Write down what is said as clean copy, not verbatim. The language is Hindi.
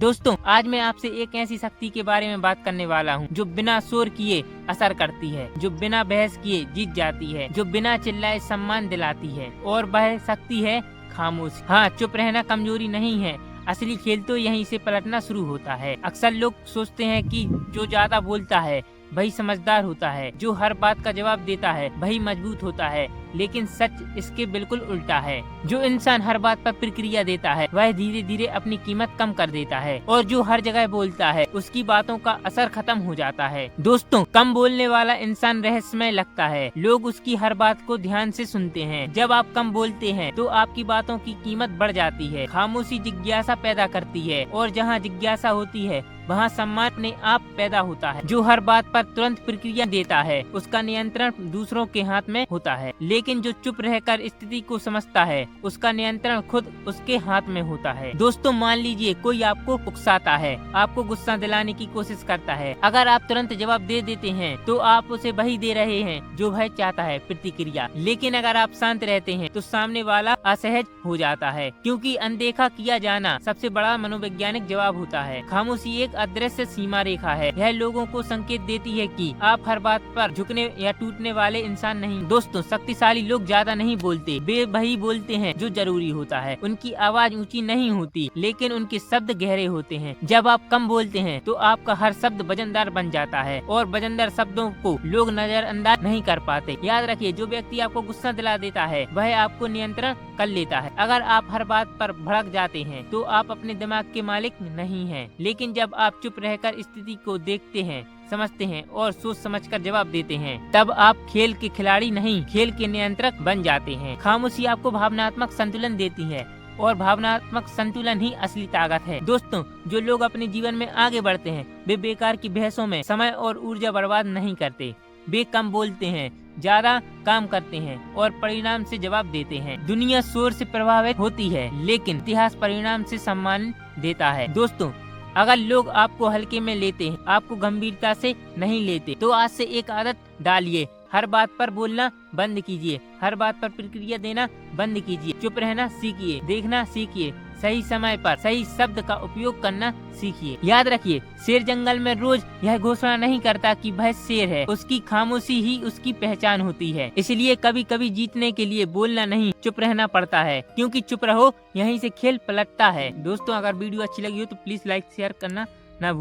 दोस्तों आज मैं आपसे एक ऐसी शक्ति के बारे में बात करने वाला हूँ जो बिना शोर किए असर करती है, जो बिना बहस किए जीत जाती है, जो बिना चिल्लाए सम्मान दिलाती है, और वह शक्ति है खामोशी। हाँ, चुप रहना कमजोरी नहीं है, असली खेल तो यहीं से पलटना शुरू होता है। अक्सर लोग सोचते हैं कि जो ज्यादा बोलता है वही समझदार होता है, जो हर बात का जवाब देता है वही मजबूत होता है, लेकिन सच इसके बिल्कुल उल्टा है। जो इंसान हर बात पर प्रतिक्रिया देता है वह धीरे धीरे अपनी कीमत कम कर देता है, और जो हर जगह बोलता है उसकी बातों का असर खत्म हो जाता है। दोस्तों, कम बोलने वाला इंसान रहस्यमय लगता है, लोग उसकी हर बात को ध्यान से सुनते हैं। जब आप कम बोलते हैं तो आपकी बातों की कीमत बढ़ जाती है। खामोशी जिज्ञासा पैदा करती है, और जहाँ जिज्ञासा होती है वहाँ सम्मान अपने आप पैदा होता है। जो हर बात पर तुरंत प्रतिक्रिया देता है उसका नियंत्रण दूसरों के हाथ में होता है, लेकिन जो चुप रहकर स्थिति को समझता है उसका नियंत्रण खुद उसके हाथ में होता है। दोस्तों, मान लीजिए कोई आपको उकसाता है, आपको गुस्सा दिलाने की कोशिश करता है। अगर आप तुरंत जवाब दे देते हैं तो आप उसे वही दे रहे हैं जो वह चाहता है, प्रतिक्रिया। लेकिन अगर आप शांत रहते हैं तो सामने वाला असहज हो जाता है, क्योंकि अनदेखा किया जाना सबसे बड़ा मनोवैज्ञानिक जवाब होता है। खामोशी एक अदृश्य सीमा रेखा है, यह लोगों को संकेत देती है कि आप हर बात पर झुकने या टूटने वाले इंसान नहीं। दोस्तों, शक्तिशाली लोग ज्यादा नहीं बोलते, वे वही बोलते हैं जो जरूरी होता है। उनकी आवाज ऊंची नहीं होती, लेकिन उनके शब्द गहरे होते हैं। जब आप कम बोलते हैं तो आपका हर शब्द वजनदार बन जाता है, और वजनदार शब्दों को लोग नजरअंदाज नहीं कर पाते। याद रखिए, जो व्यक्ति आपको गुस्सा दिला देता है वह आपको नियंत्रण कर लेता है। अगर आप हर बात पर भड़क जाते हैं तो आप अपने दिमाग के मालिक नहीं हैं, लेकिन जब आप चुप रहकर स्थिति को देखते हैं, समझते हैं और सोच समझकर जवाब देते हैं, तब आप खेल के खिलाड़ी नहीं, खेल के नियंत्रक बन जाते हैं। खामोशी आपको भावनात्मक संतुलन देती है, और भावनात्मक संतुलन ही असली ताकत है। दोस्तों, जो लोग अपने जीवन में आगे बढ़ते हैं वे बेकार की बहसों में समय और ऊर्जा बर्बाद नहीं करते। वे कम बोलते हैं, ज्यादा काम करते हैं, और परिणाम से जवाब देते हैं। दुनिया शोर से प्रभावित होती है, लेकिन इतिहास परिणाम से सम्मान देता है। दोस्तों, अगर लोग आपको हल्के में लेते हैं, आपको गंभीरता से नहीं लेते, तो आज से एक आदत डालिए। हर बात पर बोलना बंद कीजिए, हर बात पर प्रतिक्रिया देना बंद कीजिए। चुप रहना सीखिए, देखना सीखिए, सही समय पर सही शब्द का उपयोग करना सीखिए। याद रखिए, शेर जंगल में रोज यह घोषणा नहीं करता कि वह शेर है, उसकी खामोशी ही उसकी पहचान होती है। इसलिए कभी कभी जीतने के लिए बोलना नहीं, चुप रहना पड़ता है, क्योंकि चुप रहो यहीं से खेल पलटता है। दोस्तों, अगर वीडियो अच्छी लगी हो तो प्लीज लाइक शेयर करना ना भूलें।